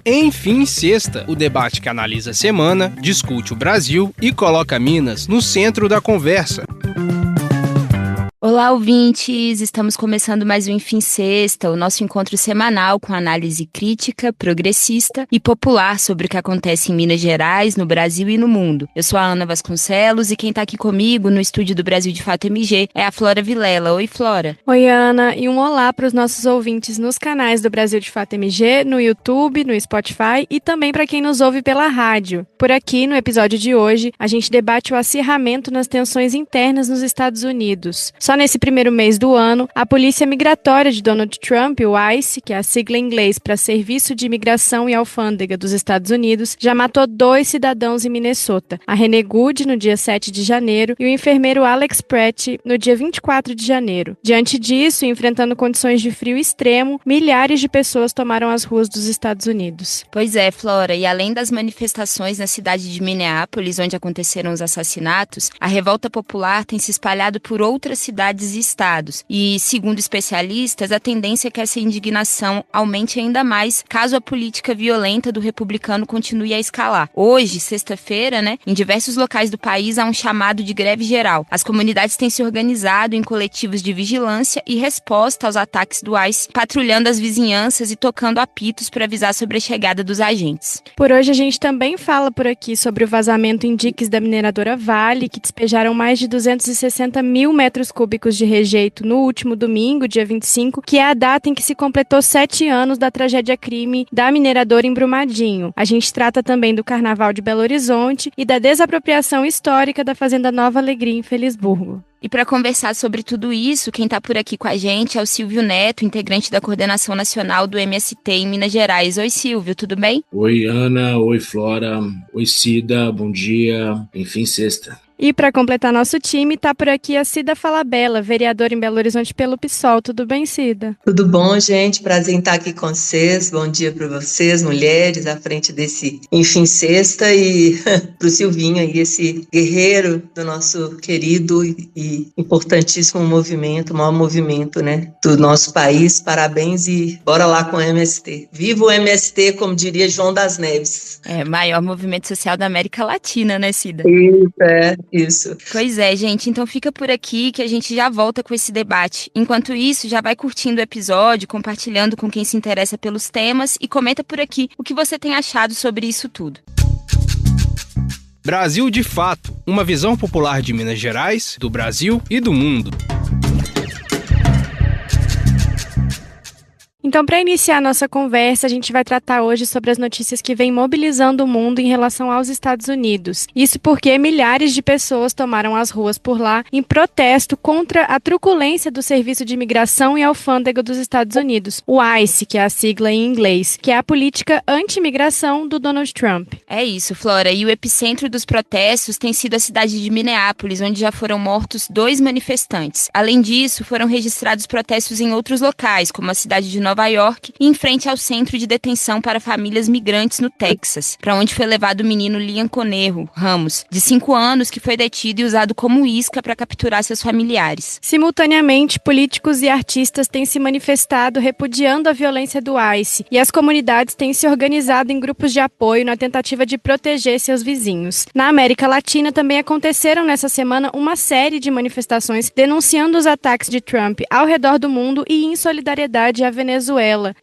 Enfim Sexta, o debate que analisa a semana, discute o Brasil e coloca Minas no centro da conversa. Olá, ouvintes! Estamos começando mais um Enfim Sexta, o nosso encontro semanal com análise crítica, progressista e popular sobre o que acontece em Minas Gerais, no Brasil e no mundo. Eu sou a Ana Vasconcelos e quem está aqui comigo no estúdio do Brasil de Fato MG é a Flora Vilela. Oi, Flora! Oi, Ana! E um olá para os nossos ouvintes nos canais do Brasil de Fato MG, no YouTube, no Spotify e também para quem nos ouve pela rádio. Por aqui, no episódio de hoje, a gente debate o acirramento nas tensões internas nos Estados Unidos. Só nesse primeiro mês do ano, a Polícia Migratória de Donald Trump, o ICE, que é a sigla em inglês para Serviço de Imigração e Alfândega dos Estados Unidos, já matou 2 cidadãos em Minnesota, a Renee Good no dia 7 de janeiro e o enfermeiro Alex Pratt no dia 24 de janeiro. Diante disso, enfrentando condições de frio extremo, milhares de pessoas tomaram as ruas dos Estados Unidos. Pois é, Flora, e além das manifestações na cidade de Minneapolis, onde aconteceram os assassinatos, a revolta popular tem se espalhado por outras cidades e estados. E, segundo especialistas, a tendência é que essa indignação aumente ainda mais caso a política violenta do republicano continue a escalar. Hoje, sexta-feira, em diversos locais do país há um chamado de greve geral. As comunidades têm se organizado em coletivos de vigilância e resposta aos ataques do ICE, patrulhando as vizinhanças e tocando apitos para avisar sobre a chegada dos agentes. Por hoje, a gente também fala por aqui sobre o vazamento em diques da mineradora Vale, que despejaram mais de 260 mil metros cúbicos de rejeito no último domingo, dia 25, que é a data em que se completou 7 anos da tragédia-crime da mineradora em Brumadinho. A gente trata também do Carnaval de Belo Horizonte e da desapropriação histórica da Fazenda Nova Alegria em Felisburgo. E para conversar sobre tudo isso, quem está por aqui com a gente é o Silvio Neto, integrante da Coordenação Nacional do MST em Minas Gerais. Oi, Silvio, tudo bem? Oi, Ana. Oi, Flora. Oi, Cida. Bom dia. Enfim, sexta. E para completar nosso time, está por aqui a Cida Falabella, vereadora em Belo Horizonte pelo PSOL. Tudo bem, Cida? Tudo bom, gente? Prazer em estar aqui com vocês. Bom dia para vocês, mulheres, à frente desse Enfim Sexta, e para o Silvinho, aí, esse guerreiro do nosso querido e importantíssimo movimento, o maior movimento, do nosso país. Parabéns e bora lá com o MST. Viva o MST, como diria João das Neves. Maior movimento social da América Latina, né, Cida? Isso. Pois é, gente, então fica por aqui que a gente já volta com esse debate. Enquanto isso, já vai curtindo o episódio, compartilhando com quem se interessa pelos temas e comenta por aqui o que você tem achado sobre isso tudo. Brasil de Fato, uma visão popular de Minas Gerais, do Brasil e do mundo. Então, para iniciar a nossa conversa, a gente vai tratar hoje sobre as notícias que vêm mobilizando o mundo em relação aos Estados Unidos. Isso porque milhares de pessoas tomaram as ruas por lá em protesto contra a truculência do Serviço de Imigração e Alfândega dos Estados Unidos, o ICE, que é a sigla em inglês, que é a política anti-imigração do Donald Trump. É isso, Flora. E o epicentro dos protestos tem sido a cidade de Minneapolis, onde já foram mortos 2 manifestantes. Além disso, foram registrados protestos em outros locais, como a cidade de Nova York e em frente ao centro de detenção para famílias migrantes no Texas, para onde foi levado o menino Liam Conejo Ramos, de 5 anos, que foi detido e usado como isca para capturar seus familiares. Simultaneamente, políticos e artistas têm se manifestado repudiando a violência do ICE e as comunidades têm se organizado em grupos de apoio na tentativa de proteger seus vizinhos. Na América Latina também aconteceram nessa semana uma série de manifestações denunciando os ataques de Trump ao redor do mundo e em solidariedade à Venezuela.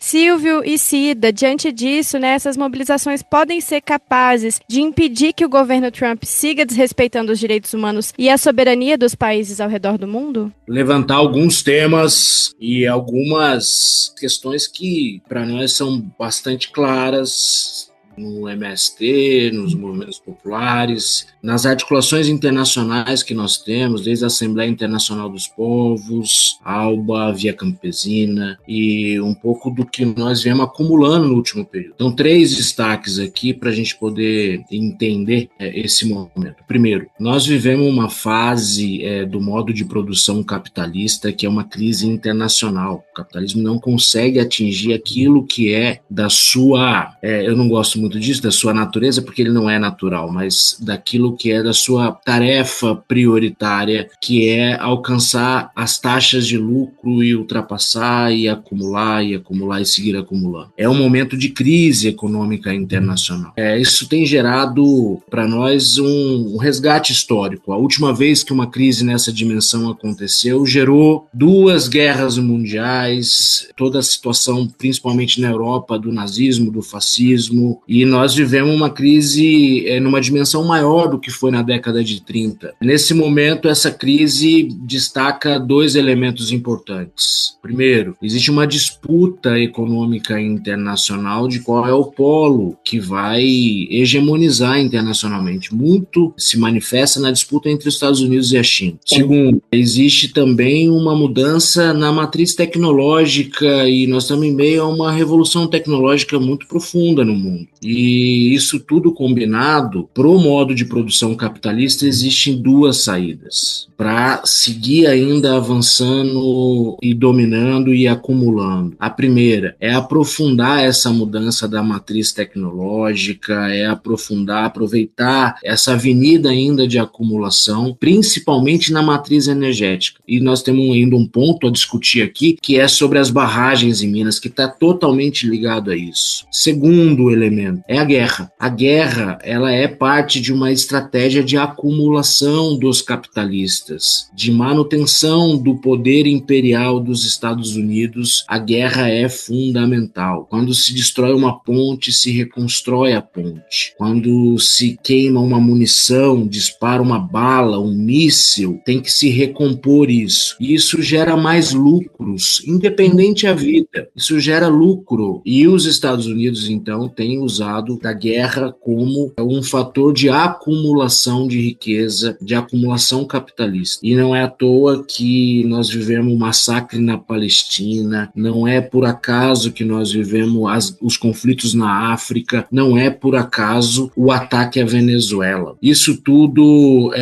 Silvio e Cida, diante disso, essas mobilizações podem ser capazes de impedir que o governo Trump siga desrespeitando os direitos humanos e a soberania dos países ao redor do mundo? Levantar alguns temas e algumas questões que, para nós, são bastante claras no MST, nos movimentos populares, nas articulações internacionais que nós temos, desde a Assembleia Internacional dos Povos, ALBA, Via Campesina, e um pouco do que nós viemos acumulando no último período. Então, 3 destaques aqui para a gente poder entender esse momento. Primeiro, nós vivemos uma fase do modo de produção capitalista que é uma crise internacional. O capitalismo não consegue atingir aquilo que é da sua... eu não gosto muito pergunta disso, da sua natureza, porque ele não é natural, mas daquilo que é da sua tarefa prioritária, que é alcançar as taxas de lucro e ultrapassar e acumular e seguir acumulando. É um momento de crise econômica internacional. Isso tem gerado para nós um resgate histórico. A última vez que uma crise nessa dimensão aconteceu, gerou 2 guerras mundiais, toda a situação, principalmente na Europa, do nazismo, do fascismo, e nós vivemos uma crise numa dimensão maior do que foi na década de 30. Nesse momento, essa crise destaca 2 elementos importantes. Primeiro, existe uma disputa econômica internacional de qual é o polo que vai hegemonizar internacionalmente. Muito se manifesta na disputa entre os Estados Unidos e a China. Segundo, existe também uma mudança na matriz tecnológica e nós estamos em meio a uma revolução tecnológica muito profunda no mundo. E isso tudo combinado, para o modo de produção capitalista, existem 2 saídas para seguir ainda avançando e dominando e acumulando. A primeira é aprofundar essa mudança da matriz tecnológica, é aproveitar essa avenida ainda de acumulação, principalmente na matriz energética. E nós temos ainda um ponto a discutir aqui, que é sobre as barragens em Minas, que está totalmente ligado a isso. Segundo elemento é a guerra. A guerra, ela é parte de uma estratégia de acumulação dos capitalistas, de manutenção do poder imperial dos Estados Unidos. A guerra é fundamental. Quando se destrói uma ponte, se reconstrói a ponte. Quando se queima uma munição, dispara uma bala, um míssil, tem que se recompor isso. E isso gera mais lucros, independente da vida. Isso gera lucro. E os Estados Unidos, então, têm usado da guerra como um fator de acumulação de riqueza, de acumulação capitalista. E não é à toa que nós vivemos um massacre na Palestina, não é por acaso que nós vivemos os conflitos na África, não é por acaso o ataque à Venezuela. Isso tudo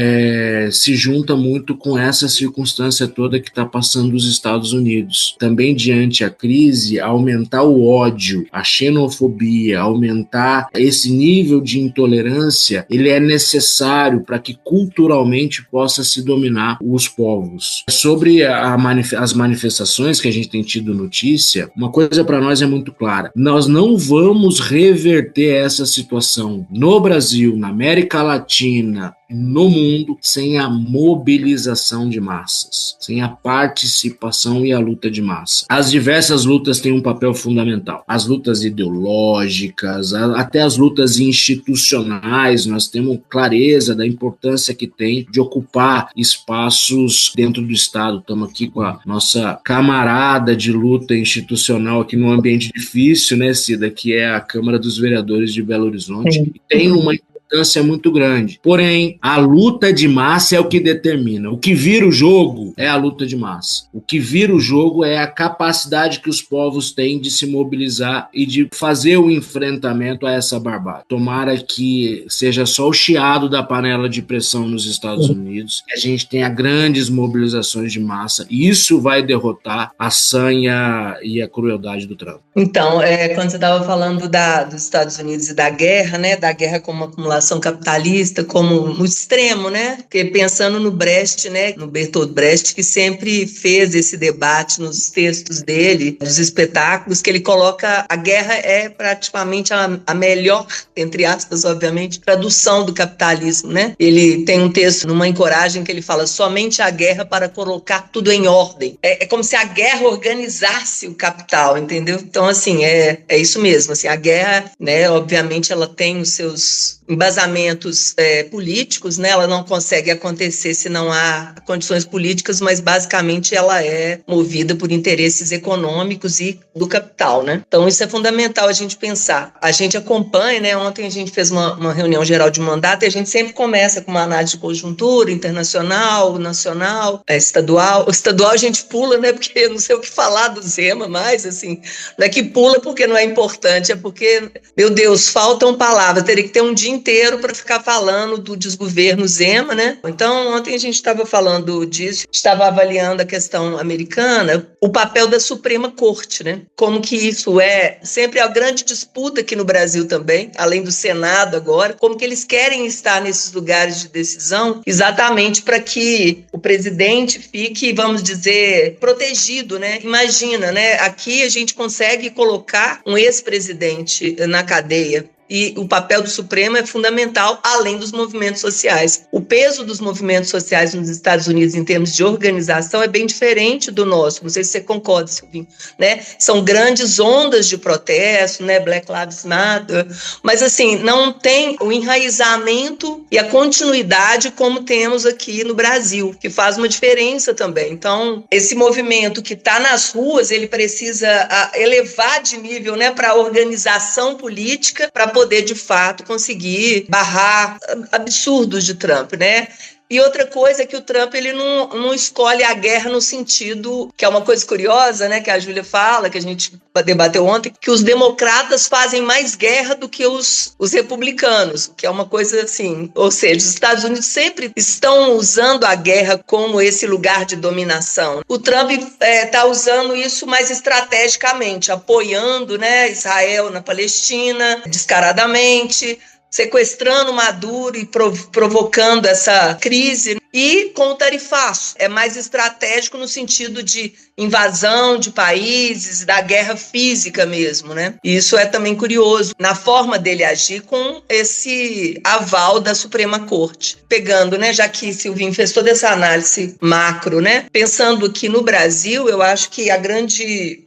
se junta muito com essa circunstância toda que está passando os Estados Unidos. Também diante a crise, aumentar o ódio, a xenofobia, aumentar esse nível de intolerância, ele é necessário para que culturalmente possa se dominar os povos. Sobre as manifestações que a gente tem tido notícia, uma coisa para nós é muito clara: nós não vamos reverter essa situação no Brasil, na América Latina, no mundo, sem a mobilização de massas, sem a participação e a luta de massa. As diversas lutas têm um papel fundamental. As lutas ideológicas, até as lutas institucionais, nós temos clareza da importância que tem de ocupar espaços dentro do Estado. Estamos aqui com a nossa camarada de luta institucional aqui num ambiente difícil, né, Cida, que é a Câmara dos Vereadores de Belo Horizonte. E tem uma importância muito grande. Porém, a luta de massa é o que determina. O que vira o jogo é a luta de massa. O que vira o jogo é a capacidade que os povos têm de se mobilizar e de fazer o enfrentamento a essa barbárie. Tomara que seja só o chiado da panela de pressão nos Estados Unidos, que a gente tenha grandes mobilizações de massa, e isso vai derrotar a sanha e a crueldade do Trump. Então, quando você estava falando dos Estados Unidos e da guerra, né, da guerra como uma acumulação capitalista, como no extremo, né, porque pensando no Brecht, né, no Bertolt Brecht, que sempre fez esse debate nos textos dele, dos espetáculos, que ele coloca a guerra é praticamente a melhor, entre aspas, obviamente, tradução do capitalismo, né. Ele tem um texto numa Encoragem que ele fala: somente a guerra para colocar tudo em ordem. É como se a guerra organizasse o capital, entendeu? Então, assim, é isso mesmo, assim, a guerra, né, obviamente ela tem os seus embasamentos políticos, né, ela não consegue acontecer se não há condições políticas, mas basicamente ela é movida por interesses econômicos e do capital, né? Então isso é fundamental a gente pensar. A gente acompanha, né, ontem a gente fez uma reunião geral de mandato e a gente sempre começa com uma análise de conjuntura internacional, nacional, estadual. O estadual a gente pula, né, porque eu não sei o que falar do Zema mais, assim, não é que pula porque não é importante, é porque, meu Deus, faltam palavras, teria que ter um dia inteiro para ficar falando do desgoverno Zema, né? Então, ontem a gente estava falando disso, estava avaliando a questão americana, o papel da Suprema Corte, né? Como que isso é sempre a grande disputa aqui no Brasil também, além do Senado agora, como que eles querem estar nesses lugares de decisão, exatamente para que o presidente fique, vamos dizer, protegido, né? Imagina, né? Aqui a gente consegue colocar um ex-presidente na cadeia. E o papel do Supremo é fundamental, além dos movimentos sociais. O peso dos movimentos sociais nos Estados Unidos em termos de organização é bem diferente do nosso. Não sei se você concorda, Silvinho, né? São grandes ondas de protesto, né? Black Lives Matter, mas assim, não tem o enraizamento e a continuidade como temos aqui no Brasil, que faz uma diferença também. Então, esse movimento que está nas ruas, ele precisa elevar de nível, né, para a organização política, para poder, de fato, conseguir barrar absurdos de Trump, né? E outra coisa é que o Trump ele não escolhe a guerra no sentido, que é uma coisa curiosa, né, que a Júlia fala, que a gente debateu ontem, que os democratas fazem mais guerra do que os republicanos, que é uma coisa assim, ou seja, os Estados Unidos sempre estão usando a guerra como esse lugar de dominação. O Trump está usando isso mais estrategicamente, apoiando, né, Israel na Palestina, descaradamente, sequestrando Maduro e provocando essa crise. E com o tarifaço, é mais estratégico no sentido de invasão de países, da guerra física mesmo, né? E isso é também curioso, na forma dele agir com esse aval da Suprema Corte. Pegando, né, já que Silvinho fez toda essa análise macro, né? Pensando que no Brasil, eu acho que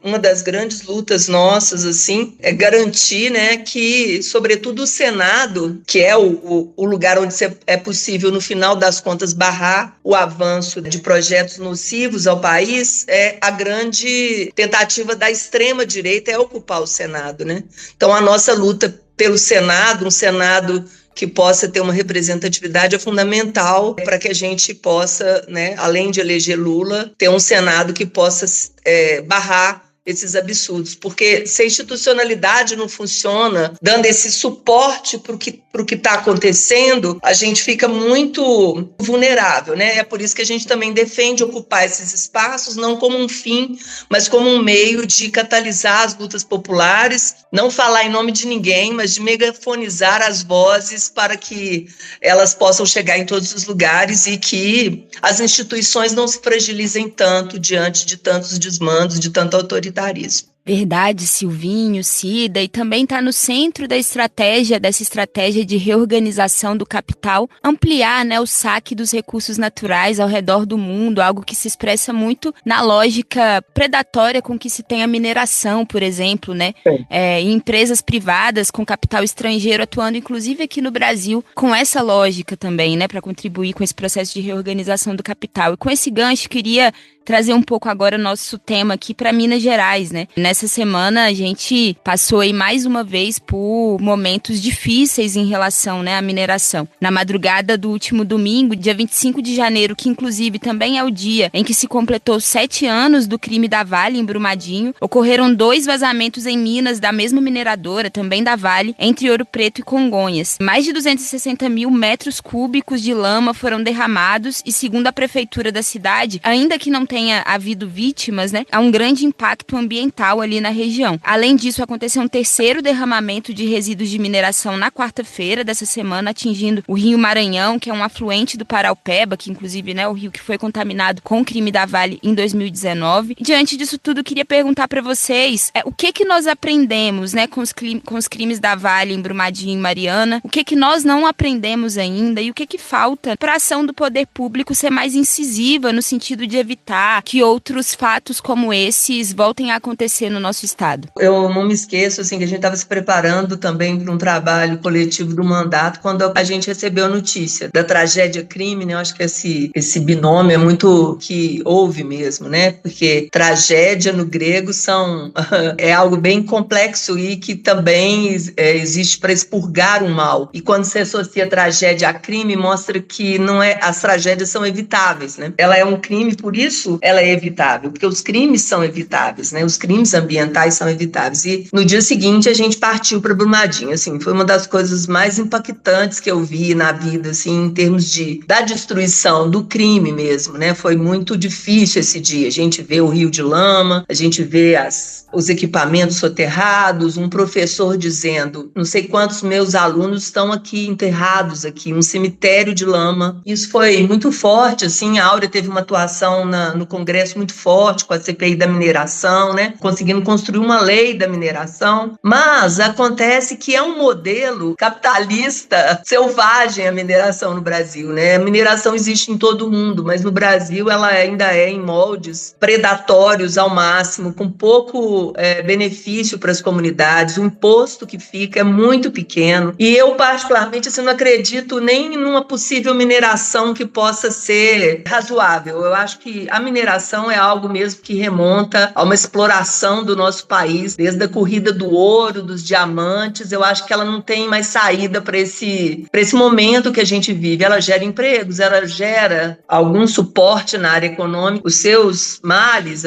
uma das grandes lutas nossas, assim, é garantir, né, que, sobretudo o Senado, que é o lugar onde é possível, no final das contas, barrar o avanço de projetos nocivos ao país, a grande tentativa da extrema-direita é ocupar o Senado, né? Então, a nossa luta pelo Senado, um Senado que possa ter uma representatividade, é fundamental para que a gente possa, né, além de eleger Lula, ter um Senado que possa barrar esses absurdos, porque se a institucionalidade não funciona, dando esse suporte para o que está acontecendo, a gente fica muito vulnerável, né? É por isso que a gente também defende ocupar esses espaços, não como um fim, mas como um meio de catalisar as lutas populares, não falar em nome de ninguém, mas de megafonizar as vozes para que elas possam chegar em todos os lugares e que as instituições não se fragilizem tanto diante de tantos desmandos, de tanta autoritarismo. Verdade, Silvinho, Cida, e também está no centro dessa estratégia de reorganização do capital, ampliar, né, o saque dos recursos naturais ao redor do mundo, algo que se expressa muito na lógica predatória com que se tem a mineração, por exemplo, né, em empresas privadas com capital estrangeiro atuando, inclusive aqui no Brasil, com essa lógica também, né, para contribuir com esse processo de reorganização do capital. E com esse gancho, queria trazer um pouco agora o nosso tema aqui para Minas Gerais, né? Nessa semana a gente passou aí mais uma vez por momentos difíceis em relação, né, à mineração. Na madrugada do último domingo, dia 25 de janeiro, que inclusive também é o dia em que se completou 7 anos do crime da Vale em Brumadinho, ocorreram 2 vazamentos em minas da mesma mineradora, também da Vale, entre Ouro Preto e Congonhas. Mais de 260 mil metros cúbicos de lama foram derramados e, segundo a prefeitura da cidade, ainda que não tenha havido vítimas, né, há um grande impacto ambiental ali na região. Além disso, aconteceu um terceiro derramamento de resíduos de mineração na quarta-feira dessa semana, atingindo o Rio Maranhão, que é um afluente do Paraupeba, que inclusive, né, o rio que foi contaminado com o crime da Vale em 2019. E, diante disso tudo, eu queria perguntar para vocês o que nós aprendemos, né, com os crimes da Vale em Brumadinho e Mariana, o que nós não aprendemos ainda e o que falta para a ação do poder público ser mais incisiva no sentido de evitar que outros fatos como esses voltem a acontecer no nosso estado. Eu não me esqueço, assim, que a gente estava se preparando também para um trabalho coletivo do mandato, quando a gente recebeu a notícia da tragédia crime, né? Eu acho que esse binômio é muito que houve mesmo, né? Porque tragédia no grego é algo bem complexo e que também existe para expurgar o mal. E quando se associa tragédia a crime, mostra que as tragédias são evitáveis, né? Ela é um crime, por isso isso ela é evitável, porque os crimes são evitáveis, né? Os crimes ambientais são evitáveis. E no dia seguinte a gente partiu para Brumadinho, assim, foi uma das coisas mais impactantes que eu vi na vida, assim, em termos da destruição, do crime mesmo, né? Foi muito difícil esse dia. A gente vê o rio de lama, a gente vê os equipamentos soterrados, um professor dizendo, não sei quantos meus alunos estão aqui enterrados aqui, um cemitério de lama. Isso foi muito forte, assim, a Áurea teve uma atuação no Congresso muito forte com a CPI da mineração, né? Conseguindo construir uma lei da mineração, mas acontece que é um modelo capitalista selvagem a mineração no Brasil, né? A mineração existe em todo o mundo, mas no Brasil ela ainda é em moldes predatórios ao máximo, com pouco benefício para as comunidades, o imposto que fica é muito pequeno, e eu particularmente assim, não acredito nem numa possível mineração que possa ser razoável. Eu acho que a mineração é algo mesmo que remonta a uma exploração do nosso país, desde a corrida do ouro, dos diamantes. Eu acho que ela não tem mais saída para esse momento que a gente vive. Ela gera empregos, ela gera algum suporte na área econômica, os seus males,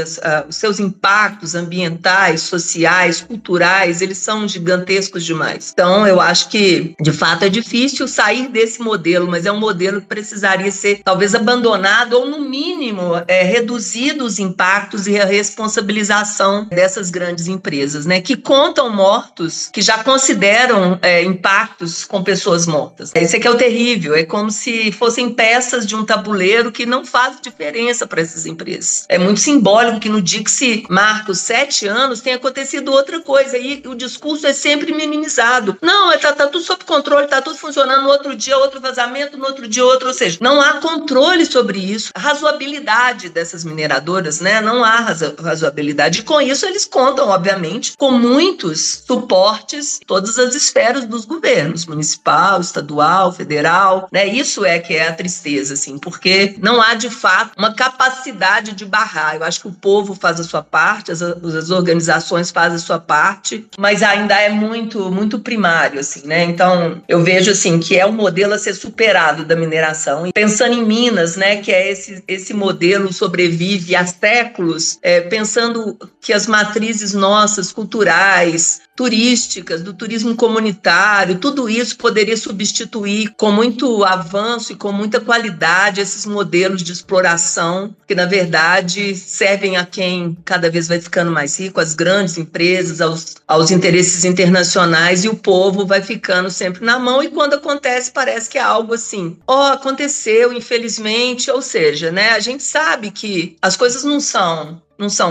os seus impactos ambientais, sociais, culturais, eles são gigantescos demais. Então, eu acho que, de fato, é difícil sair desse modelo, mas é um modelo que precisaria ser, talvez, abandonado ou, no mínimo, reduzido os impactos e a responsabilização dessas grandes empresas, né, que contam mortos, que já consideram impactos com pessoas mortas. Isso é que é o terrível, é como se fossem peças de um tabuleiro que não faz diferença para essas empresas. É muito simbólico que no dia que se marca os 7 anos tenha acontecido outra coisa, e o discurso é sempre minimizado. Não, tá tudo sob controle, tá tudo funcionando, no outro dia outro vazamento, no outro dia outro, ou seja, não há controle sobre isso, a razoabilidade dessas mineradoras, né, não há razoabilidade, e com isso eles contam, obviamente, com muitos suportes, todas as esferas dos governos, municipal, estadual, federal, né, isso é que é a tristeza, assim, porque não há, de fato, uma capacidade de barrar. Eu acho que o povo faz a sua parte, as organizações fazem a sua parte, mas ainda é muito, muito primário, assim, né? Então, eu vejo, assim, que é um modelo a ser superado da mineração. E pensando em Minas, né, que é esse modelo sobrevive há séculos, pensando que as matrizes nossas, culturais, turísticas, do turismo comunitário, tudo isso poderia substituir com muito avanço e com muita qualidade esses modelos de exploração que, na verdade, servem a quem cada vez vai ficando mais rico, às grandes empresas, aos interesses internacionais, e o povo vai ficando sempre na mão, e quando acontece parece que é algo assim, aconteceu, infelizmente, ou seja, né, a gente sabe que as coisas não são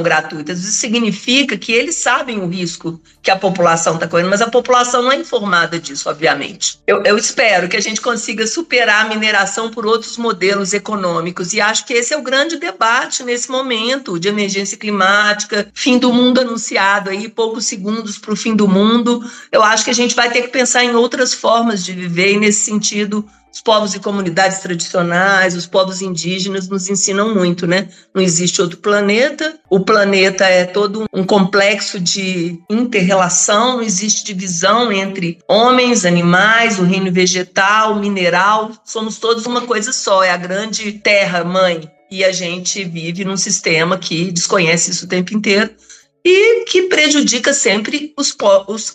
gratuitas. Isso significa que eles sabem o risco que a população está correndo, mas a população não é informada disso, obviamente. Eu espero que a gente consiga superar a mineração por outros modelos econômicos, e acho que esse é o grande debate nesse momento de emergência climática, fim do mundo anunciado aí, poucos segundos para o fim do mundo. Eu acho que a gente vai ter que pensar em outras formas de viver, e nesse sentido os povos e comunidades tradicionais, os povos indígenas nos ensinam muito, né? Não existe outro planeta, o planeta é todo um complexo de inter-relação, não existe divisão entre homens, animais, o reino vegetal, mineral, somos todos uma coisa só, é a grande terra-mãe, e a gente vive num sistema que desconhece isso o tempo inteiro, e que prejudica sempre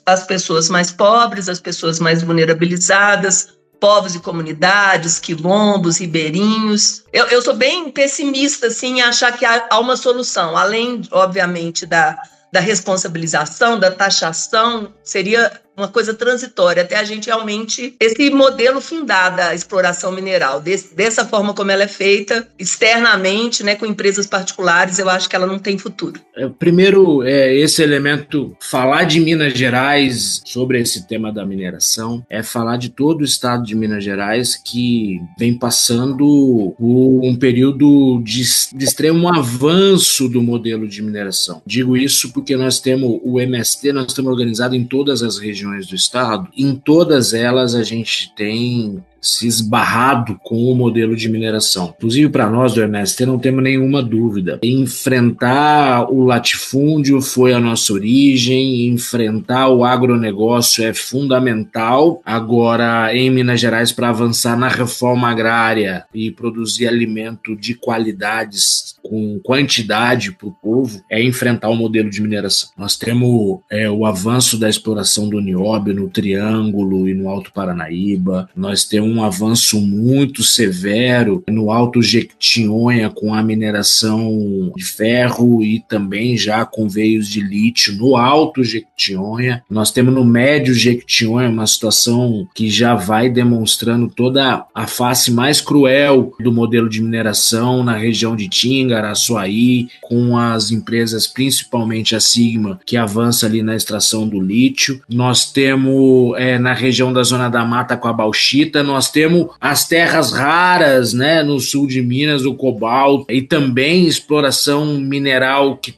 as pessoas mais pobres, as pessoas mais vulnerabilizadas, povos e comunidades, quilombos, ribeirinhos. Eu sou bem pessimista, assim, em achar que há uma solução, além, obviamente, da responsabilização, da taxação, seria uma coisa transitória, até a gente realmente, esse modelo findar da exploração mineral, dessa forma como ela é feita, externamente, né, com empresas particulares, eu acho que ela não tem futuro. Primeiro, esse elemento, falar de Minas Gerais sobre esse tema da mineração, é falar de todo o estado de Minas Gerais que vem passando por um período de extremo avanço do modelo de mineração. Digo isso porque nós temos o MST, nós estamos organizados em todas as regiões do estado. Em todas elas a gente tem se esbarrado com o modelo de mineração. Inclusive, para nós do MST, não temos nenhuma dúvida. Enfrentar o latifúndio foi a nossa origem, enfrentar o agronegócio é fundamental. Agora, em Minas Gerais, para avançar na reforma agrária e produzir alimento de qualidades com quantidade para o povo, é enfrentar o modelo de mineração. Nós temos o avanço da exploração do nióbio no Triângulo e no Alto Paranaíba. Nós temos um avanço muito severo no Alto Jequitinhonha com a mineração de ferro e também já com veios de lítio no Alto Jequitinhonha. Nós temos no Médio Jequitinhonha uma situação que já vai demonstrando toda a face mais cruel do modelo de mineração na região de Tinga, Araçuaí, com as empresas, principalmente a Sigma, que avança ali na extração do lítio. Nós temos na região da Zona da Mata com a bauxita, nós temos as terras raras, né, no sul de Minas, o cobalto, e também exploração mineral que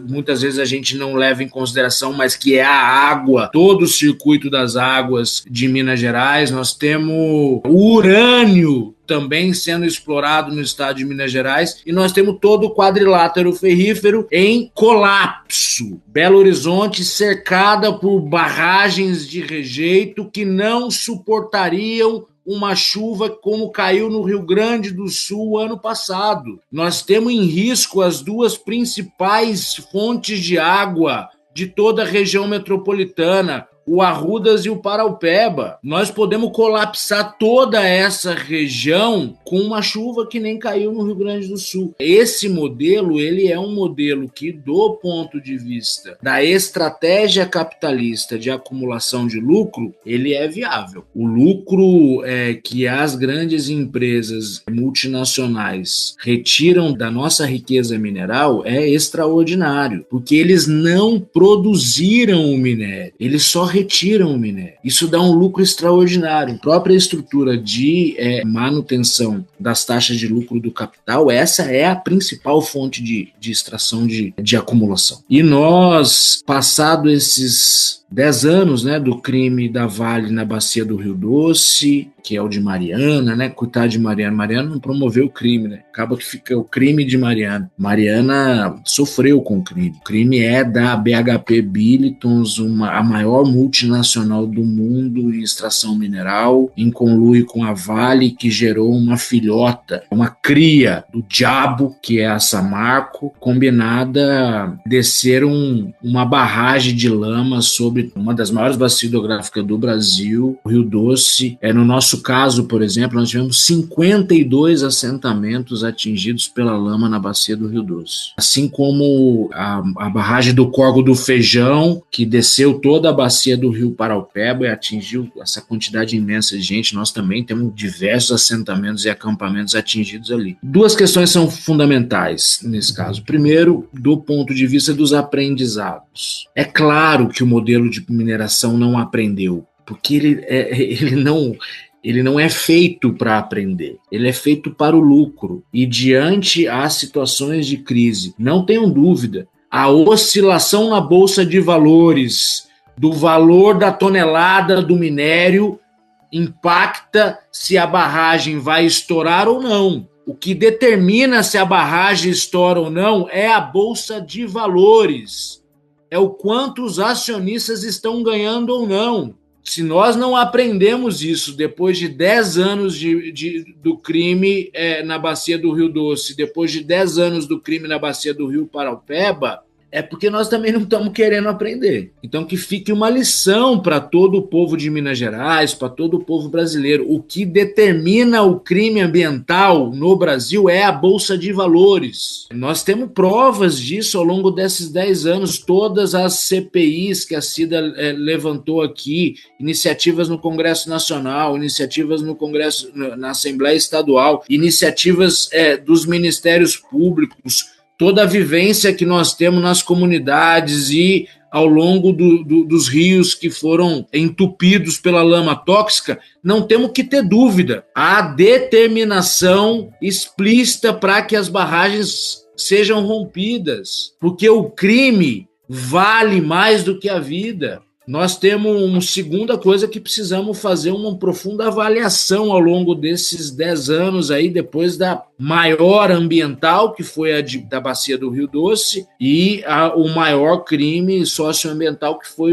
muitas vezes a gente não leva em consideração, mas que é a água, todo o circuito das águas de Minas Gerais. Nós temos o urânio também sendo explorado no estado de Minas Gerais, e nós temos todo o quadrilátero ferrífero em colapso. Belo Horizonte cercada por barragens de rejeito que não suportariam uma chuva como caiu no Rio Grande do Sul ano passado. Nós temos em risco as duas principais fontes de água de toda a região metropolitana, o Arrudas e o Paraupeba. Nós podemos colapsar toda essa região com uma chuva que nem caiu no Rio Grande do Sul. Esse modelo, ele é um modelo que, do ponto de vista da estratégia capitalista de acumulação de lucro, ele é viável. O lucro que as grandes empresas multinacionais retiram da nossa riqueza mineral é extraordinário, porque eles não produziram o minério, eles só retiram o minério. Isso dá um lucro extraordinário. A própria estrutura de manutenção das taxas de lucro do capital, essa é a principal fonte de extração de acumulação. E nós, passado esses 10 anos, né, do crime da Vale na bacia do Rio Doce, que é o de Mariana, né? Coitado de Mariana. Mariana não promoveu o crime, né? Acaba que fica o crime de Mariana. Mariana sofreu com o crime. O crime é da BHP Billiton, a maior multinacional do mundo em extração mineral, em conluio com a Vale, que gerou uma filhota, uma cria do diabo, que é a Samarco, combinada a descer uma barragem de lama sobre uma das maiores bacias hidrográficas do Brasil, o Rio Doce. No nosso caso, por exemplo, nós tivemos 52 assentamentos atingidos pela lama na bacia do Rio Doce. Assim como a barragem do Córrego do Feijão, que desceu toda a bacia do Rio Paraupeba e atingiu essa quantidade imensa de gente. Nós também temos diversos assentamentos e acampamentos atingidos ali. Duas questões são fundamentais nesse caso. Primeiro, do ponto de vista dos aprendizados. É claro que o modelo de mineração não aprendeu, porque ele não é feito para aprender, ele é feito para o lucro. E diante as situações de crise, não tenham dúvida, a oscilação na Bolsa de Valores do valor da tonelada do minério impacta se a barragem vai estourar ou não. O que determina se a barragem estoura ou não é a Bolsa de Valores. É o quanto os acionistas estão ganhando ou não. Se nós não aprendemos isso depois de 10 anos do crime na bacia do Rio Doce, depois de 10 anos do crime na bacia do Rio Paraupeba, é porque nós também não estamos querendo aprender. Então que fique uma lição para todo o povo de Minas Gerais, para todo o povo brasileiro. O que determina o crime ambiental no Brasil é a Bolsa de Valores. Nós temos provas disso ao longo desses 10 anos. Todas as CPIs que a Cida levantou aqui, iniciativas no Congresso Nacional, iniciativas no Congresso, na Assembleia Estadual, iniciativas dos Ministérios Públicos, toda a vivência que nós temos nas comunidades e ao longo dos rios que foram entupidos pela lama tóxica, não temos que ter dúvida. Há determinação explícita para que as barragens sejam rompidas, porque o crime vale mais do que a vida. nós temos uma segunda coisa que precisamos fazer uma profunda avaliação ao longo desses 10 anos aí, depois da maior ambiental, que foi a da Bacia do Rio Doce, e o maior crime socioambiental, que foi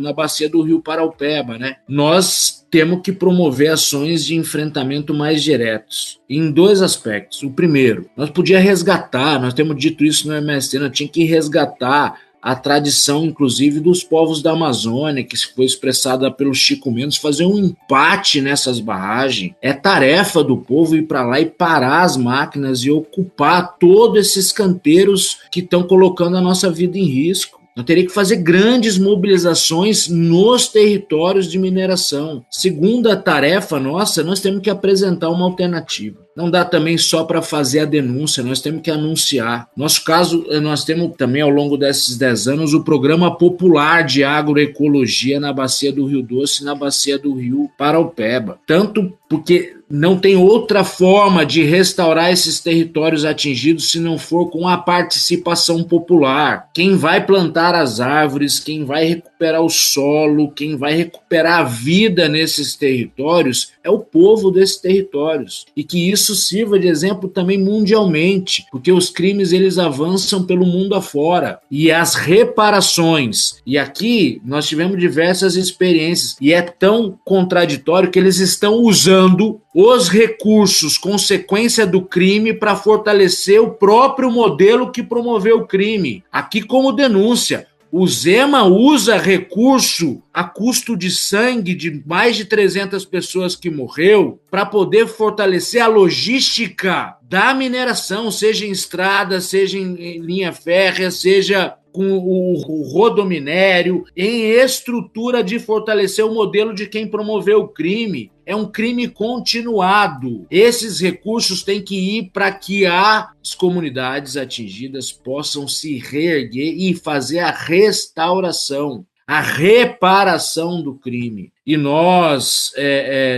na Bacia do Rio Paraupeba, né? Nós temos que promover ações de enfrentamento mais diretos, em 2 aspectos. O primeiro, nós podíamos resgatar, nós temos dito isso no MST, nós tínhamos que resgatar a tradição, inclusive, dos povos da Amazônia, que foi expressada pelo Chico Mendes, fazer um empate nessas barragens. É tarefa do povo ir para lá e parar as máquinas e ocupar todos esses canteiros que estão colocando a nossa vida em risco. Nós teríamos que fazer grandes mobilizações nos territórios de mineração. Segunda tarefa nossa, nós temos que apresentar uma alternativa. Não dá também só para fazer a denúncia, nós temos que anunciar. Nosso caso, nós temos também ao longo desses 10 anos o Programa Popular de Agroecologia na Bacia do Rio Doce e na Bacia do Rio Paraupeba. Tanto porque não tem outra forma de restaurar esses territórios atingidos se não for com a participação popular. Quem vai plantar as árvores, quem vai recuperar o solo, quem vai recuperar a vida nesses territórios é o povo desses territórios. E que isso sirva de exemplo também mundialmente, porque os crimes eles avançam pelo mundo afora. E as reparações, e aqui nós tivemos diversas experiências, e é tão contraditório que eles estão usando os recursos, consequência do crime, para fortalecer o próprio modelo que promoveu o crime. Aqui como denúncia, o Zema usa recurso a custo de sangue de mais de 300 pessoas que morreu para poder fortalecer a logística da mineração, seja em estrada, seja em linha férrea, seja com o rodominério, em estrutura de fortalecer o modelo de quem promoveu o crime. É um crime continuado. Esses recursos têm que ir para que as comunidades atingidas possam se reerguer e fazer a restauração, a reparação do crime. E nós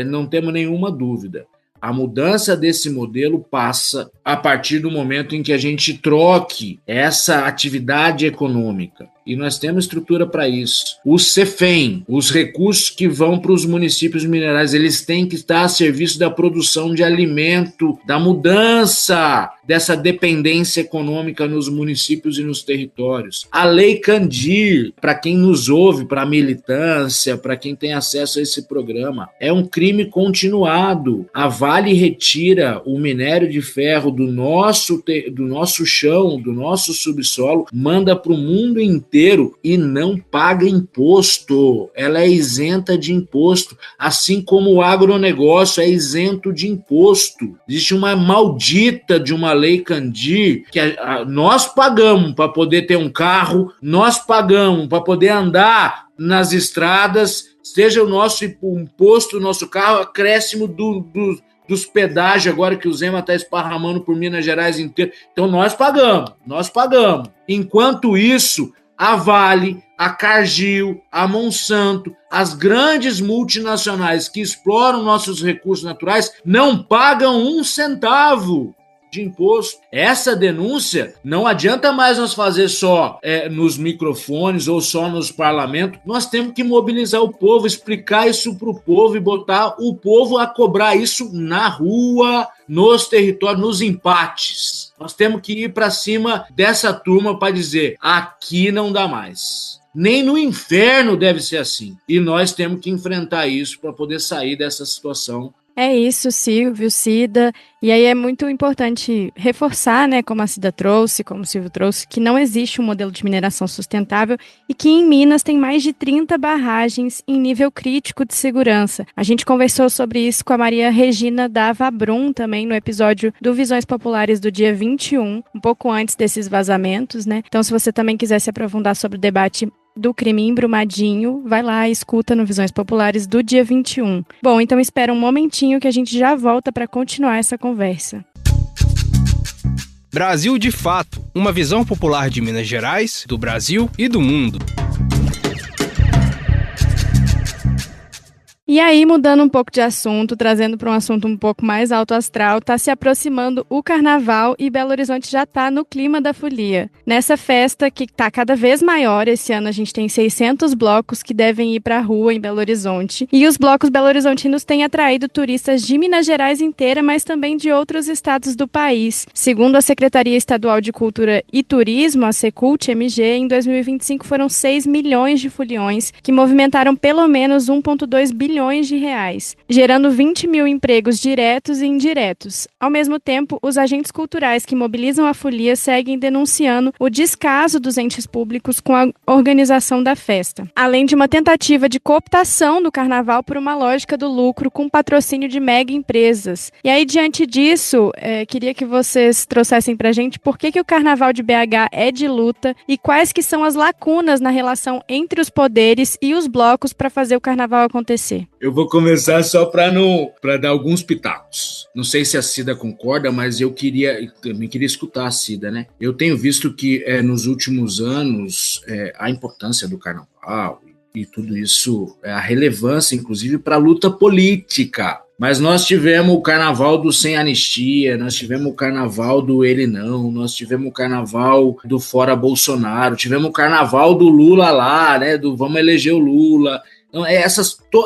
não temos nenhuma dúvida. A mudança desse modelo passa a partir do momento em que a gente troque essa atividade econômica. E nós temos estrutura para isso. O CEFEM, os recursos que vão para os municípios minerais, eles têm que estar a serviço da produção de alimento, da mudança dessa dependência econômica nos municípios e nos territórios. A Lei Candir, para quem nos ouve, para a militância, para quem tem acesso a esse programa, é um crime continuado. A Vale retira o minério de ferro do nosso chão, do nosso subsolo, manda para o mundo inteiro e não paga imposto. Ela é isenta de imposto, assim como o agronegócio é isento de imposto. Existe uma maldita de uma Lei Candir que nós pagamos para poder ter um carro, nós pagamos para poder andar nas estradas, seja o nosso imposto, o nosso carro, acréscimo dos pedágios agora que o Zema está esparramando por Minas Gerais inteiro. Então nós pagamos. Enquanto isso, a Vale, a Cargill, a Monsanto, as grandes multinacionais que exploram nossos recursos naturais não pagam um centavo de imposto. Essa denúncia não adianta mais nós fazer só nos microfones ou só nos parlamentos. Nós temos que mobilizar o povo, explicar isso para o povo e botar o povo a cobrar isso na rua, nos territórios, nos empates. Nós temos que ir para cima dessa turma para dizer: aqui não dá mais. Nem no inferno deve ser assim. E nós temos que enfrentar isso para poder sair dessa situação. É isso, Silvio, Cida. E aí é muito importante reforçar, né, como a Cida trouxe, como o Silvio trouxe, que não existe um modelo de mineração sustentável e que em Minas tem mais de 30 barragens em nível crítico de segurança. A gente conversou sobre isso com a Maria Regina da Avabrum também no episódio do Visões Populares do dia 21, um pouco antes desses vazamentos, né? Então, se você também quiser se aprofundar sobre o debate do crime em Brumadinho, vai lá e escuta no Visões Populares do dia 21. Bom, então espera um momentinho que a gente já volta para continuar essa conversa. Brasil de Fato, uma visão popular de Minas Gerais, do Brasil e do mundo. E aí, mudando um pouco de assunto, trazendo para um assunto um pouco mais alto astral, está se aproximando o Carnaval e Belo Horizonte já está no clima da folia. Nessa festa que está cada vez maior, esse ano a gente tem 600 blocos que devem ir para a rua em Belo Horizonte. E os blocos belo-horizontinos têm atraído turistas de Minas Gerais inteira, mas também de outros estados do país. Segundo a Secretaria Estadual de Cultura e Turismo, a Secult-MG, em 2025 foram 6 milhões de foliões que movimentaram pelo menos 1,2 bilhões de reais, gerando 20 mil empregos diretos e indiretos. Ao mesmo tempo, os agentes culturais que mobilizam a folia seguem denunciando o descaso dos entes públicos com a organização da festa, além de uma tentativa de cooptação do carnaval por uma lógica do lucro com patrocínio de mega empresas. E aí, diante disso, queria que vocês trouxessem pra gente por que o carnaval de BH é de luta e quais que são as lacunas na relação entre os poderes e os blocos para fazer o carnaval acontecer. Eu vou começar só para dar alguns pitacos. Não sei se a Cida concorda, mas eu também queria escutar a Cida, né? Eu tenho visto que nos últimos anos a importância do carnaval e tudo isso, a relevância, inclusive, para a luta política. Mas nós tivemos o carnaval do Sem Anistia, nós tivemos o carnaval do Ele Não, nós tivemos o carnaval do Fora Bolsonaro, tivemos o carnaval do Lula lá, né? Do Vamos Eleger o Lula. Então,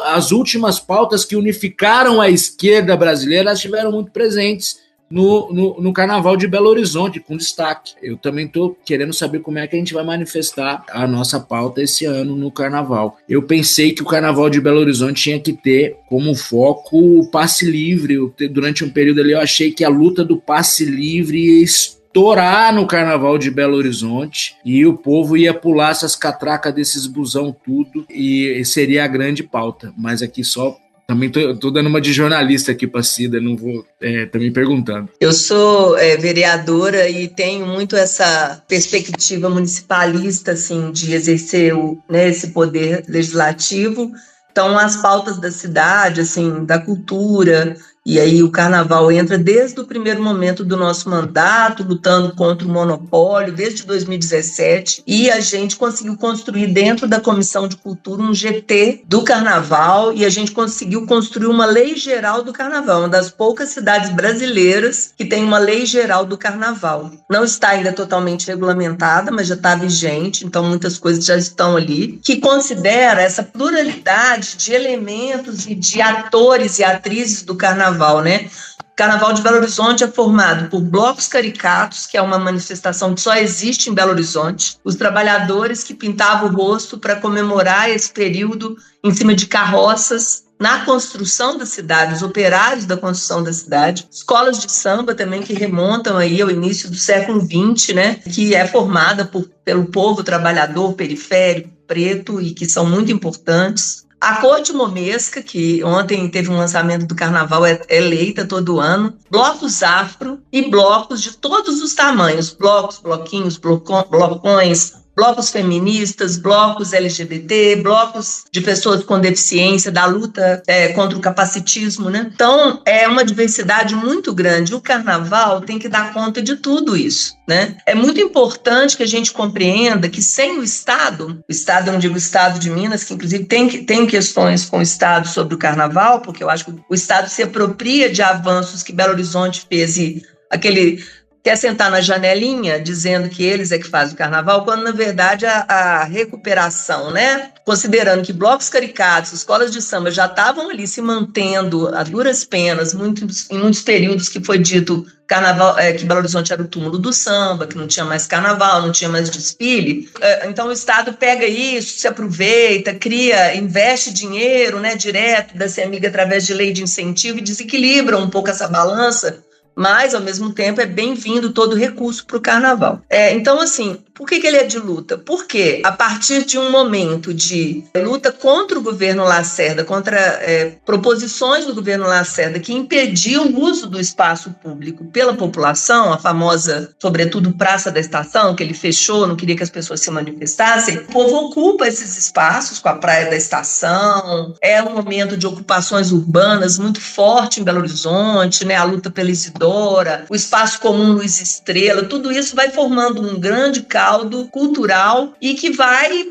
as últimas pautas que unificaram a esquerda brasileira, elas estiveram muito presentes no Carnaval de Belo Horizonte, com destaque. Eu também estou querendo saber como é que a gente vai manifestar a nossa pauta esse ano no Carnaval. Eu pensei que o Carnaval de Belo Horizonte tinha que ter como foco o passe livre. Durante um período ali eu achei que a luta do passe livre ia estourar no Carnaval de Belo Horizonte e o povo ia pular essas catracas desses busão tudo e seria a grande pauta. Mas aqui só... Também tô dando uma de jornalista aqui para Cida, não vou também perguntando. Eu sou vereadora e tenho muito essa perspectiva municipalista, assim, de exercer esse poder legislativo. Então, as pautas da cidade, assim, da cultura, e aí o carnaval entra desde o primeiro momento do nosso mandato, lutando contra o monopólio, desde 2017, e a gente conseguiu construir dentro da Comissão de Cultura um GT do carnaval, e a gente conseguiu construir uma lei geral do carnaval, uma das poucas cidades brasileiras que tem uma lei geral do carnaval. Não está ainda totalmente regulamentada, mas já está vigente, então muitas coisas já estão ali, que considera essa pluralidade de elementos e de atores e atrizes do carnaval, né? O Carnaval de Belo Horizonte é formado por blocos caricatos, que é uma manifestação que só existe em Belo Horizonte, os trabalhadores que pintavam o rosto para comemorar esse período em cima de carroças na construção da cidade, os operários da construção da cidade, escolas de samba também que remontam aí ao início do século XX, né? Que é formada pelo povo trabalhador periférico, preto, e que são muito importantes. A Corte Momesca, que ontem teve um lançamento do carnaval, é eleita todo ano. Blocos afro e blocos de todos os tamanhos. Blocos, bloquinhos, blocões, blocos feministas, blocos LGBT, blocos de pessoas com deficiência, da luta contra o capacitismo, né? Então, é uma diversidade muito grande. O carnaval tem que dar conta de tudo isso, né? É muito importante que a gente compreenda que sem o Estado, eu não digo o Estado de Minas, que inclusive tem questões com o Estado sobre o carnaval, porque eu acho que o Estado se apropria de avanços que Belo Horizonte fez e quer sentar na janelinha dizendo que eles é que fazem o carnaval, quando na verdade a recuperação, né? Considerando que blocos caricatos, escolas de samba já estavam ali se mantendo a duras penas, em muitos períodos que foi dito carnaval, que Belo Horizonte era o túmulo do samba, que não tinha mais carnaval, não tinha mais desfile. Então o Estado pega isso, se aproveita, investe dinheiro, né, direto da CEMIG através de lei de incentivo e desequilibra um pouco essa balança, mas, ao mesmo tempo, é bem-vindo todo recurso para o carnaval. Então, assim, por que ele é de luta? Porque, a partir de um momento de luta contra o governo Lacerda, contra proposições do governo Lacerda que impediam o uso do espaço público pela população, a famosa, sobretudo, Praça da Estação, que ele fechou, não queria que as pessoas se manifestassem, o povo ocupa esses espaços com a Praia da Estação, é um momento de ocupações urbanas muito forte em Belo Horizonte, né? A luta pela Isidora, o espaço comum Luiz Estrela, tudo isso vai formando um grande caos caldo cultural e que vai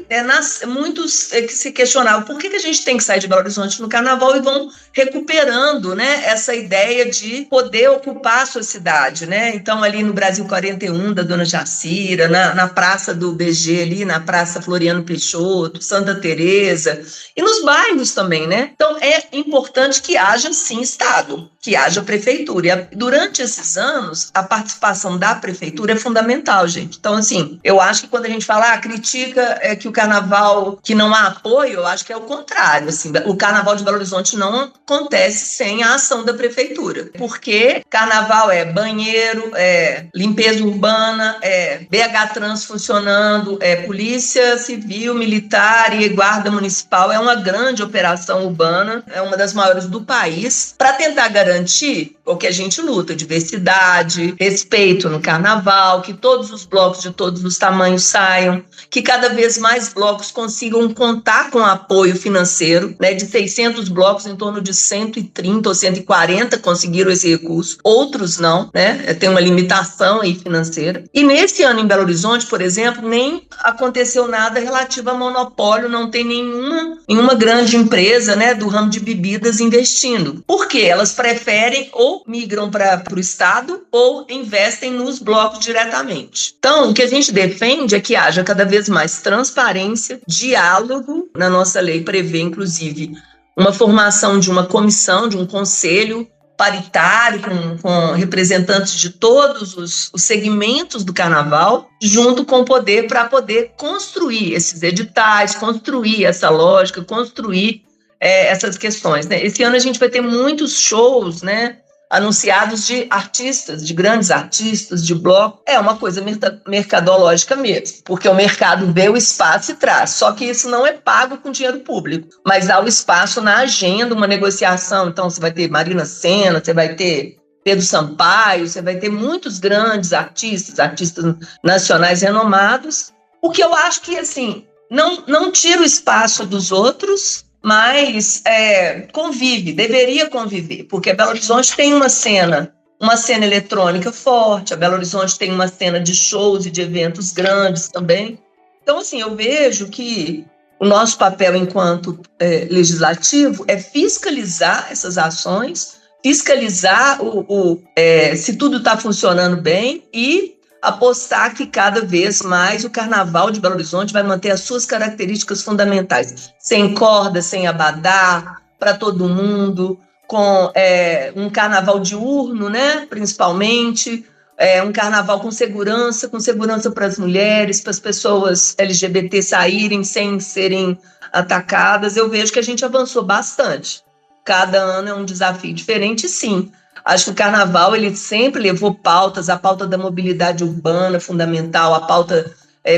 muitos que se questionavam por que a gente tem que sair de Belo Horizonte no carnaval, e vão recuperando, né, essa ideia de poder ocupar a sua cidade, né? Então, ali no Brasil 41, da Dona Jacira, na Praça do BG ali, na Praça Floriano Peixoto, Santa Teresa, e nos bairros também, né? Então, é importante que haja, sim, Estado, que haja prefeitura. E durante esses anos, a participação da prefeitura é fundamental, gente. Então, assim, eu acho que quando a gente fala, critica que o carnaval, que não há apoio, eu acho que é o contrário, assim, o carnaval de Belo Horizonte não acontece sem a ação da prefeitura, porque carnaval é banheiro, é limpeza urbana, é BH Trans funcionando, é polícia civil, militar e guarda municipal, é uma grande operação urbana, é uma das maiores do país, para tentar garantir o que a gente luta, diversidade, respeito no carnaval, que todos os blocos de todos os tamanhos saiam, que cada vez mais blocos consigam contar com apoio financeiro, né, de 600 blocos, em torno de 130 ou 140 conseguiram esse recurso, outros não, né, tem uma limitação aí financeira. E nesse ano em Belo Horizonte, por exemplo, nem aconteceu nada relativo a monopólio, não tem nenhuma grande empresa, né, do ramo de bebidas investindo. Por quê? Elas preferem ou migram para o Estado ou investem nos blocos diretamente. Então, o que a gente defende é que haja cada vez mais transparência, diálogo. Na nossa lei prevê, inclusive, uma formação de uma comissão, de um conselho paritário, com representantes de todos os segmentos do carnaval, junto com o poder, para poder construir esses editais, construir essa lógica, construir essas questões, né? Esse ano a gente vai ter muitos shows, né, anunciados de artistas, de grandes artistas, de bloco. É uma coisa mercadológica mesmo, porque o mercado vê o espaço e traz, só que isso não é pago com dinheiro público, mas há o espaço na agenda, uma negociação. Então você vai ter Marina Sena, você vai ter Pedro Sampaio, você vai ter muitos grandes artistas nacionais renomados, o que eu acho que, assim, não tira o espaço dos outros, mas deveria conviver, porque Belo Horizonte tem uma cena eletrônica forte, a Belo Horizonte tem uma cena de shows e de eventos grandes também. Então, assim, eu vejo que o nosso papel enquanto legislativo é fiscalizar essas ações, fiscalizar se tudo está funcionando bem e apostar que cada vez mais o carnaval de Belo Horizonte vai manter as suas características fundamentais, sem corda, sem abadá, para todo mundo, com um carnaval diurno, né, principalmente, um carnaval com segurança para as mulheres, para as pessoas LGBT saírem sem serem atacadas. Eu vejo que a gente avançou bastante. Cada ano é um desafio diferente, sim. Acho que o carnaval ele sempre levou pautas, a pauta da mobilidade urbana fundamental, a pauta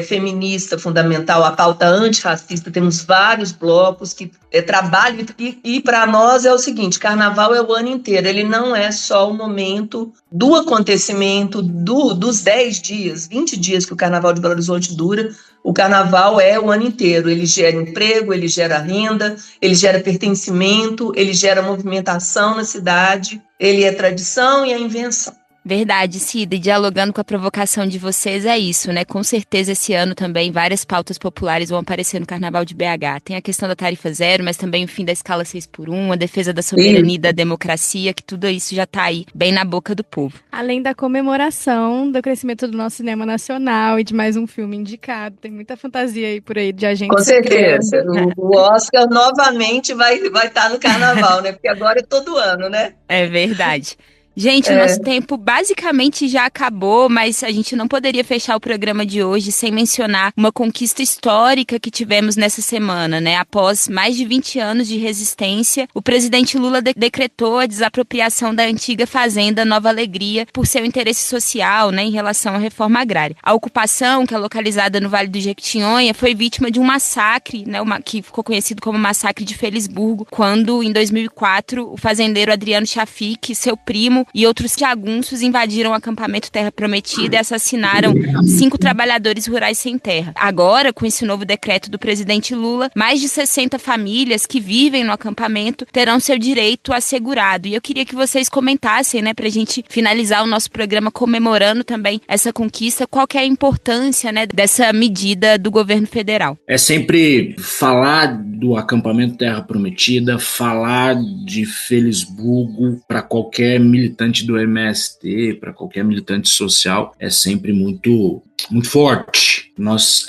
feminista fundamental, a pauta antirracista. Temos vários blocos que trabalham, e para nós é o seguinte: carnaval é o ano inteiro, ele não é só o momento do acontecimento dos 10 dias, 20 dias que o carnaval de Belo Horizonte dura. O carnaval é o ano inteiro, ele gera emprego, ele gera renda, ele gera pertencimento, ele gera movimentação na cidade, ele é tradição e é invenção. Verdade, Cida, e dialogando com a provocação de vocês é isso, né? Com certeza esse ano também várias pautas populares vão aparecer no Carnaval de BH. Tem a questão da tarifa zero, mas também o fim da escala 6x1, a defesa da soberania e da democracia, que tudo isso já está aí, bem na boca do povo. Além da comemoração do crescimento do nosso cinema nacional e de mais um filme indicado, tem muita fantasia aí por aí de agentes. Com certeza, o Oscar novamente vai estar no Carnaval, né? Porque agora é todo ano, né? É verdade. Gente, o nosso tempo basicamente já acabou, mas a gente não poderia fechar o programa de hoje sem mencionar uma conquista histórica que tivemos nessa semana, né? Após mais de 20 anos de resistência, o presidente Lula decretou a desapropriação da antiga fazenda Nova Alegria por seu interesse social, né, em relação à reforma agrária. A ocupação, que é localizada no Vale do Jequitinhonha, foi vítima de um massacre, né, que ficou conhecido como Massacre de Felisburgo, quando, em 2004, o fazendeiro Adriano Chafik, seu primo, e outros jagunços invadiram o acampamento Terra Prometida e assassinaram 5 trabalhadores rurais sem terra. Agora, com esse novo decreto do presidente Lula, mais de 60 famílias que vivem no acampamento terão seu direito assegurado. E eu queria que vocês comentassem, né, pra gente finalizar o nosso programa comemorando também essa conquista, qual que é a importância, né, dessa medida do governo federal. É sempre falar do acampamento Terra Prometida, falar de Felisburgo para qualquer militante do MST, para qualquer militante social, é sempre muito forte.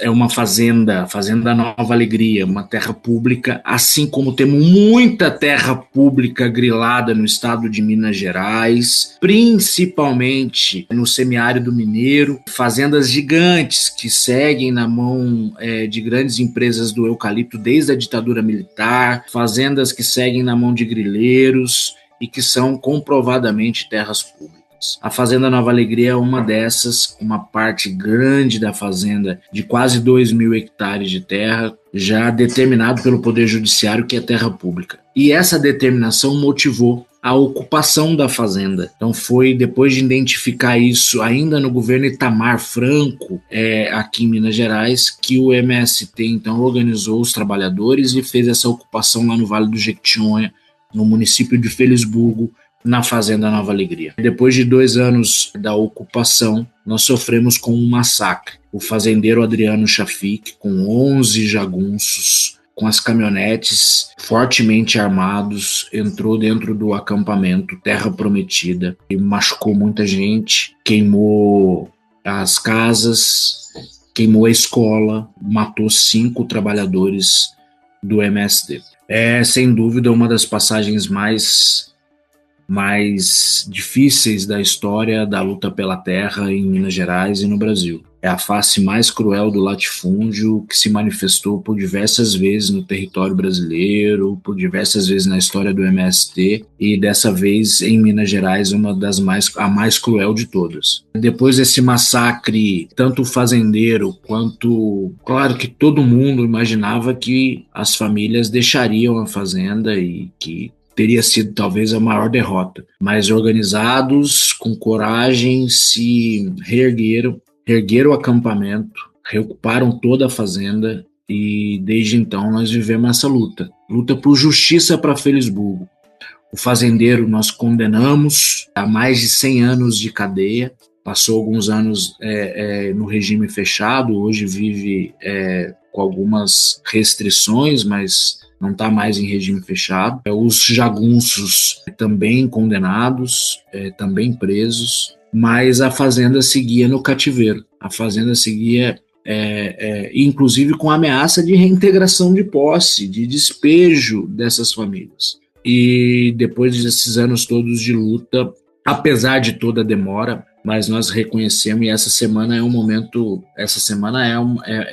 É uma fazenda Nova Alegria, uma terra pública, assim como temos muita terra pública grilada no estado de Minas Gerais, principalmente no semiárido mineiro, fazendas gigantes que seguem na mão de grandes empresas do eucalipto desde a ditadura militar, fazendas que seguem na mão de grileiros e que são comprovadamente terras públicas. A Fazenda Nova Alegria é uma dessas, uma parte grande da fazenda, de quase 2.000 hectares de terra, já determinado pelo Poder Judiciário que é terra pública. E essa determinação motivou a ocupação da fazenda. Então foi depois de identificar isso ainda no governo Itamar Franco, aqui em Minas Gerais, que o MST então organizou os trabalhadores e fez essa ocupação lá no Vale do Jequitinhonha, no município de Felisburgo, na Fazenda Nova Alegria. Depois de 2 anos da ocupação, nós sofremos com um massacre. O fazendeiro Adriano Chafik, com 11 jagunços, com as caminhonetes fortemente armados, entrou dentro do acampamento Terra Prometida e machucou muita gente, queimou as casas, queimou a escola, matou 5 trabalhadores do MST. É, sem dúvida, uma das passagens mais difíceis da história da luta pela terra em Minas Gerais e no Brasil. É a face mais cruel do latifúndio que se manifestou por diversas vezes no território brasileiro, por diversas vezes na história do MST e dessa vez em Minas Gerais a mais cruel de todas. Depois desse massacre, tanto o fazendeiro quanto, claro que todo mundo imaginava que as famílias deixariam a fazenda e que teria sido talvez a maior derrota, mas organizados, com coragem, se reergueram o acampamento, reocuparam toda a fazenda e desde então nós vivemos essa luta por justiça para Felisburgo. O fazendeiro nós condenamos a mais de 100 anos de cadeia, passou alguns anos no regime fechado, hoje vive com algumas restrições, mas não está mais em regime fechado. Os jagunços também condenados, também presos, mas a fazenda seguia no cativeiro. A fazenda seguia, inclusive com ameaça de reintegração de posse, de despejo dessas famílias. E depois desses anos todos de luta, apesar de toda a demora, mas nós reconhecemos, e essa semana é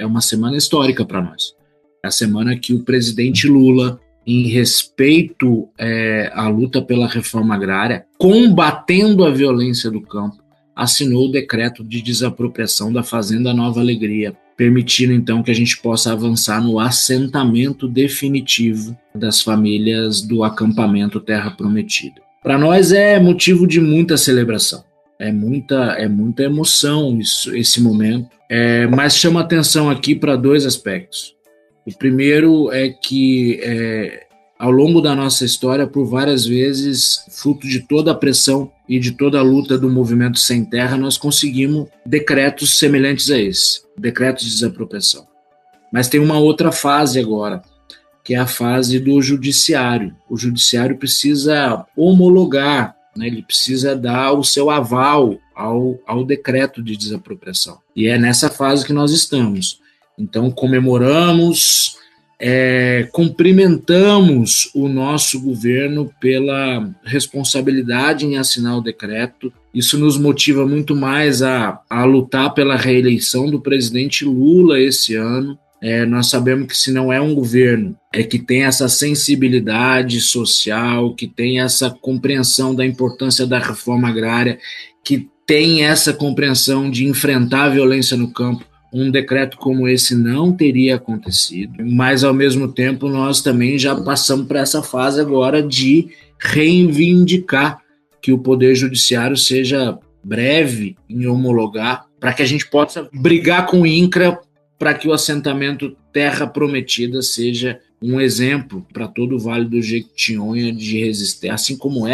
uma semana histórica para nós. É a semana que o presidente Lula, em respeito à luta pela reforma agrária, combatendo a violência do campo, assinou o decreto de desapropriação da Fazenda Nova Alegria, permitindo então que a gente possa avançar no assentamento definitivo das famílias do acampamento Terra Prometida. Para nós é motivo de muita celebração, é muita emoção esse momento, mas chama atenção aqui para 2 aspectos. O primeiro é que, ao longo da nossa história, por várias vezes, fruto de toda a pressão e de toda a luta do movimento sem terra, nós conseguimos decretos semelhantes a esse, decretos de desapropriação. Mas tem uma outra fase agora, que é a fase do judiciário. O judiciário precisa homologar, né, ele precisa dar o seu aval ao decreto de desapropriação. E é nessa fase que nós estamos. Então, comemoramos, cumprimentamos o nosso governo pela responsabilidade em assinar o decreto. Isso nos motiva muito mais a lutar pela reeleição do presidente Lula esse ano. Nós sabemos que se não é um governo que tem essa sensibilidade social, que tem essa compreensão da importância da reforma agrária, que tem essa compreensão de enfrentar a violência no campo, um decreto como esse não teria acontecido, mas ao mesmo tempo nós também já passamos para essa fase agora de reivindicar que o Poder Judiciário seja breve em homologar, para que a gente possa brigar com o INCRA para que o assentamento Terra Prometida seja um exemplo para todo o Vale do Jequitinhonha de resistência, assim como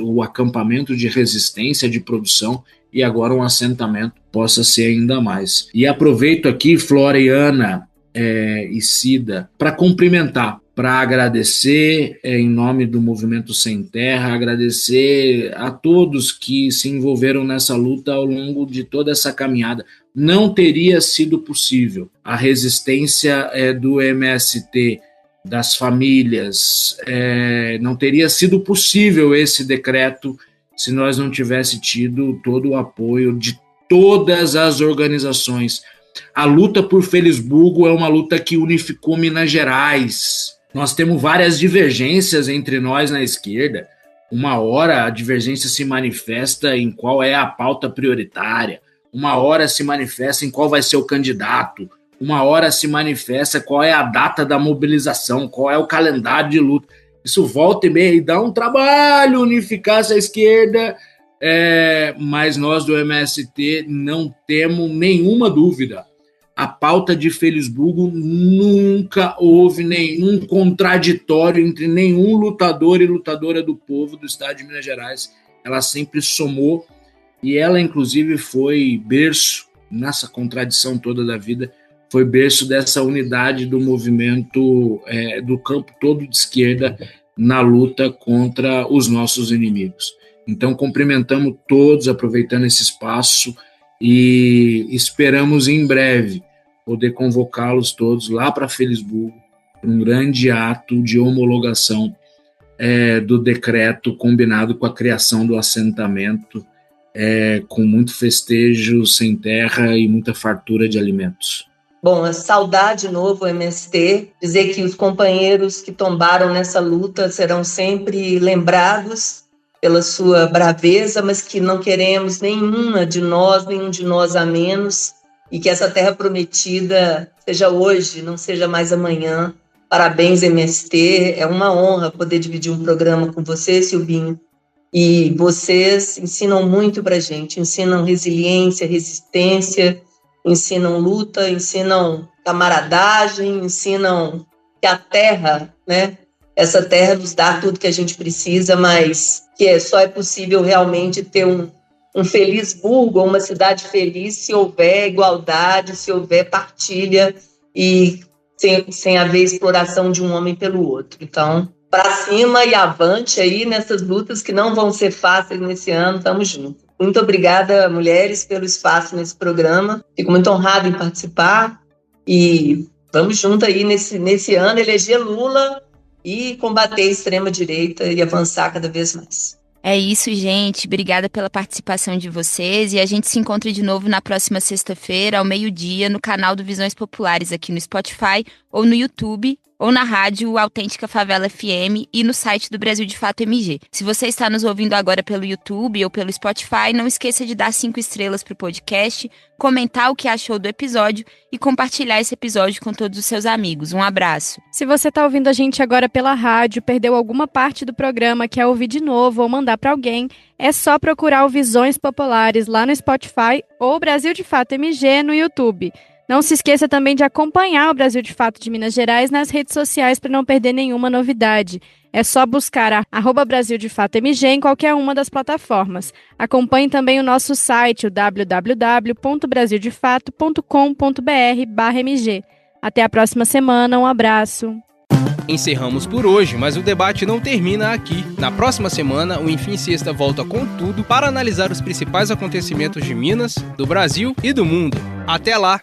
o acampamento de resistência, de produção, e agora um assentamento possa ser ainda mais. E aproveito aqui, Floriana e Cida, para cumprimentar, para agradecer em nome do Movimento Sem Terra, agradecer a todos que se envolveram nessa luta ao longo de toda essa caminhada. Não teria sido possível a resistência do MST, das famílias, não teria sido possível esse decreto se nós não tivéssemos tido todo o apoio de todas as organizações. A luta por Felisburgo é uma luta que unificou Minas Gerais. Nós temos várias divergências entre nós na esquerda. Uma hora a divergência se manifesta em qual é a pauta prioritária, uma hora se manifesta em qual vai ser o candidato, uma hora se manifesta qual é a data da mobilização, qual é o calendário de luta. Isso volta e meia e dá um trabalho unificar essa esquerda, mas nós do MST não temos nenhuma dúvida. A pauta de Felisburgo nunca houve nenhum contraditório entre nenhum lutador e lutadora do povo do estado de Minas Gerais. Ela sempre somou e ela, inclusive, foi berço, nessa contradição toda da vida, foi berço dessa unidade do movimento do campo todo de esquerda na luta contra os nossos inimigos. Então, cumprimentamos todos, aproveitando esse espaço, e esperamos em breve poder convocá-los todos lá para Felisburgo, para um grande ato de homologação do decreto combinado com a criação do assentamento, com muito festejo sem terra e muita fartura de alimentos. Bom, saudar de novo o MST, dizer que os companheiros que tombaram nessa luta serão sempre lembrados pela sua braveza, mas que não queremos nenhum de nós a menos, e que essa terra prometida seja hoje, não seja mais amanhã. Parabéns, MST, é uma honra poder dividir um programa com você, Silvinho, e vocês ensinam muito para a gente, ensinam resiliência, resistência, ensinam luta, ensinam camaradagem, ensinam que a terra, essa terra nos dá tudo que a gente precisa, mas que só é possível realmente ter um Felisburgo, uma cidade feliz, se houver igualdade, se houver partilha e sem haver exploração de um homem pelo outro. Então, para cima e avante aí nessas lutas que não vão ser fáceis nesse ano, estamos juntos. Muito obrigada, mulheres, pelo espaço nesse programa. Fico muito honrada em participar e vamos juntos aí nesse ano eleger Lula e combater a extrema-direita e avançar cada vez mais. É isso, gente. Obrigada pela participação de vocês e a gente se encontra de novo na próxima sexta-feira, ao meio-dia, no canal do Visões Populares aqui no Spotify ou no YouTube, ou na rádio Autêntica Favela FM e no site do Brasil de Fato MG. Se você está nos ouvindo agora pelo YouTube ou pelo Spotify, não esqueça de dar 5 estrelas para o podcast, comentar o que achou do episódio e compartilhar esse episódio com todos os seus amigos. Um abraço. Se você está ouvindo a gente agora pela rádio, perdeu alguma parte do programa, quer ouvir de novo ou mandar para alguém, é só procurar o Visões Populares lá no Spotify ou Brasil de Fato MG no YouTube. Não se esqueça também de acompanhar o Brasil de Fato de Minas Gerais nas redes sociais para não perder nenhuma novidade. É só buscar a Brasil de Fato MG em qualquer uma das plataformas. Acompanhe também o nosso site, o www.brasildefato.com.br/mg. Até a próxima semana, um abraço. Encerramos por hoje, mas o debate não termina aqui. Na próxima semana, o Enfim Sexta volta com tudo para analisar os principais acontecimentos de Minas, do Brasil e do mundo. Até lá!